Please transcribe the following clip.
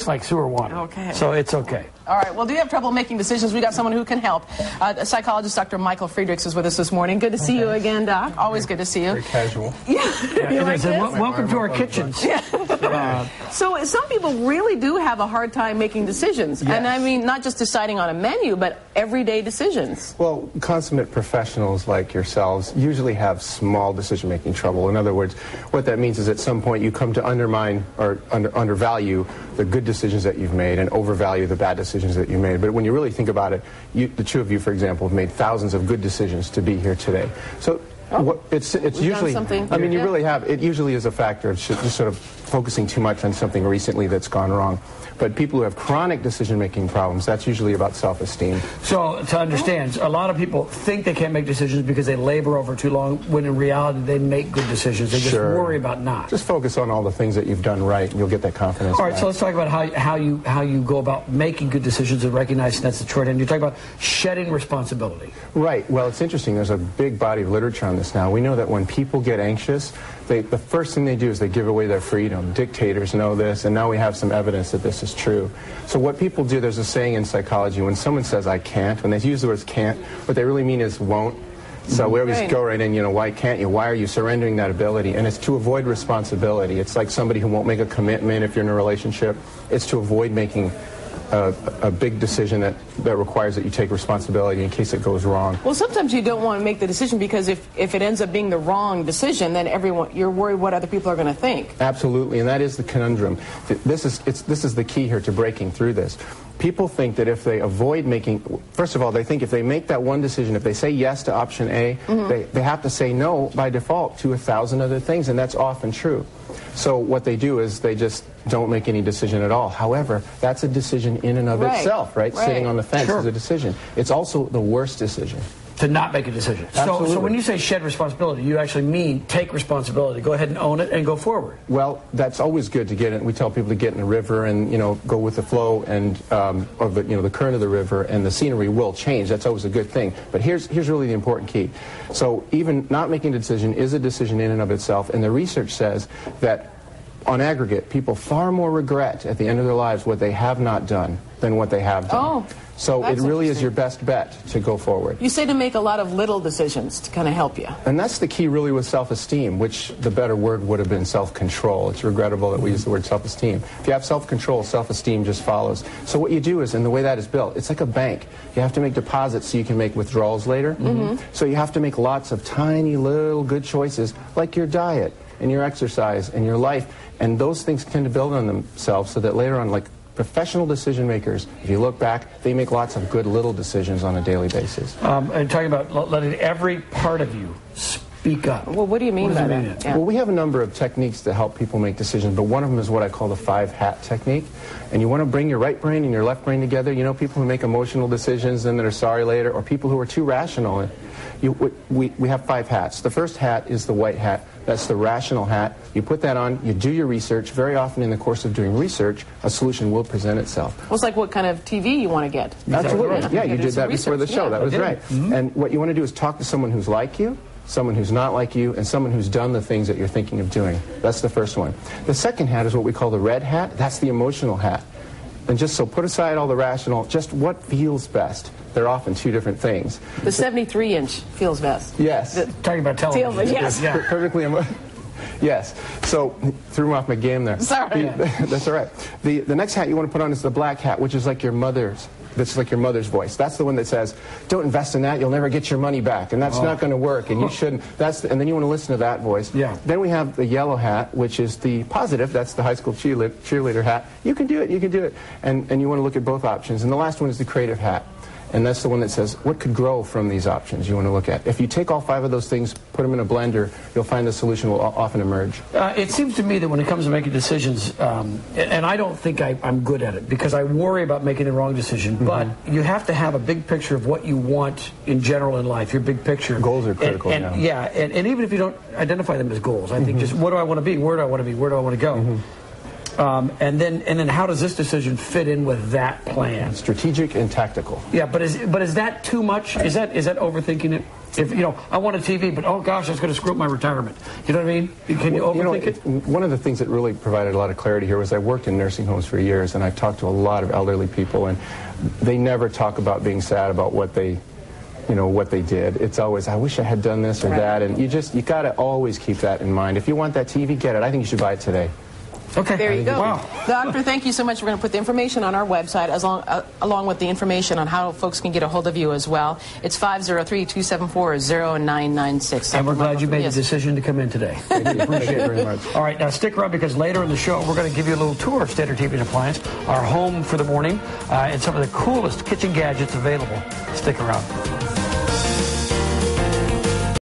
like sewer water. Okay. So it's okay. All right. Well, do you have trouble making decisions? We got someone who can help. Psychologist Dr. Michael Friedrichs is with us this morning. Good to see you again, Doc. Always good to see you. Very casual. Yeah. You like this? Welcome to our kitchens. Yeah. So some people really do have a hard time making decisions. Yes. And I mean, not just deciding on a menu, but everyday decisions. Well, consummate professionals like yourselves usually have small decision-making trouble. In other words, what that means is at some point you come to undermine or undervalue the good decisions that you've made and overvalue the bad decisions that you made. But when you really think about it, the two of you, for example, have made thousands of good decisions to be here today. So it's usually, I mean, you really have, it usually is a factor of just sort of focusing too much on something recently that's gone wrong. But people who have chronic decision-making problems, that's usually about self-esteem. So, to understand, a lot of people think they can't make decisions because they labor over too long, when in reality they make good decisions. They just worry about not. Just focus on all the things that you've done right, and you'll get that confidence. All right, back. so let's talk about how you go about making good decisions and recognizing that's the short end. You're talking about shedding responsibility. Right. Well, it's interesting. There's a big body of literature on this now. We know that when people get anxious, the first thing they do is they give away their freedom. Dictators know this, and now we have some evidence that this is true. So what people do, there's a saying in psychology, when someone says, I can't, when they use the words can't, what they really mean is won't. So we always go right in, you know, why can't you? Why are you surrendering that ability? And it's to avoid responsibility. It's like somebody who won't make a commitment if you're in a relationship. It's to avoid making a big decision that requires that you take responsibility in case it goes wrong. Well, sometimes you don't want to make the decision because if it ends up being the wrong decision, then you're worried what other people are going to think. Absolutely, and that is the conundrum. This is the key here to breaking through this. People think that if they avoid making, first of all, they think if they make that one decision, if they say yes to option A, they have to say no by default to 1,000 other things, and that's often true. So what they do is they just don't make any decision at all. However, that's a decision in and of itself, right? Sitting on the fence is a decision. It's also the worst decision. To not make a decision. So when you say shed responsibility, you actually mean take responsibility. Go ahead and own it and go forward. Well, that's always good to get in. We tell people to get in a river and, you know, go with the flow and of the, you know, the current of the river, and the scenery will change. That's always a good thing. But here's really the important key. So even not making a decision is a decision in and of itself, and the research says that on aggregate, people far more regret at the end of their lives what they have not done than what they have done. So it really is your best bet to go forward. You say to make a lot of little decisions to kind of help you. And that's the key really with self-esteem, which the better word would have been self-control. It's regrettable that we use the word self-esteem. If you have self-control, self-esteem just follows. So what you do is, and the way that is built, it's like a bank. You have to make deposits so you can make withdrawals later. So you have to make lots of tiny little good choices, like your diet and your exercise and your life. And those things tend to build on themselves so that later on, like professional decision makers, if you look back, they make lots of good little decisions on a daily basis. And talking about letting every part of you speak up. Well, what do you mean by that? Well, we have a number of techniques to help people make decisions, but one of them is what I call the 5-hat technique. And you want to bring your right brain and your left brain together. You know, people who make emotional decisions and that are sorry later, or people who are too rational. We have 5 hats. The first hat is the white hat. That's the rational hat. You put that on, you do your research. Very often in the course of doing research, a solution will present itself. Well, it's like what kind of TV you want to get. Absolutely. Right? Yeah, you did that before the show. That was right. And what you want to do is talk to someone who's like you, someone who's not like you, and someone who's done the things that you're thinking of doing. That's the first one. The second hat is what we call the red hat. That's the emotional hat. And just so put aside all the rational, just what feels best. They're often two different things. The 73-inch feels best. Yes. Talking about television. Yes. Perfectly. Yes. So threw me off my game there. Sorry. That's all right. The next hat you want to put on is the black hat, which is like your mother's. That's like your mother's voice. That's the one that says, don't invest in that, you'll never get your money back, and that's not going to work, and you shouldn't. And then you want to listen to that voice. Then we have the yellow hat, which is the positive. That's the high school cheerleader hat. You can do it, you can do it. And you want to look at both options. And the last one is the creative hat. And that's the one that says, what could grow from these options you want to look at? If you take all 5 of those things, put them in a blender, you'll find the solution will often emerge. It seems to me that when it comes to making decisions, and I don't think I'm good at it, because I worry about making the wrong decision, but you have to have a big picture of what you want in general in life, your big picture. Goals are critical now. Yeah, and even if you don't identify them as goals, I think just what do I want to be, where do I want to be, where do I want to go? And then how does this decision fit in with that plan? Strategic and tactical. Yeah, but is that too much? Is that overthinking it? If, I want a TV, but oh gosh, that's going to screw up my retirement. You know what I mean? Can you overthink it? One of the things that really provided a lot of clarity here was I worked in nursing homes for years, and I talked to a lot of elderly people, and they never talk about being sad about what they did. It's always, I wish I had done this or that, and you got to always keep that in mind. If you want that TV, get it. I think you should buy it today. Okay. There you go. Wow. Doctor, thank you so much. We're going to put the information on our website along with the information on how folks can get a hold of you as well. It's 503-274-0996. And we're glad you made the decision to come in today. Appreciate it very much. All right, now stick around because later in the show, we're going to give you a little tour of Standard TV and Appliance, our home for the morning, and some of the coolest kitchen gadgets available. Stick around.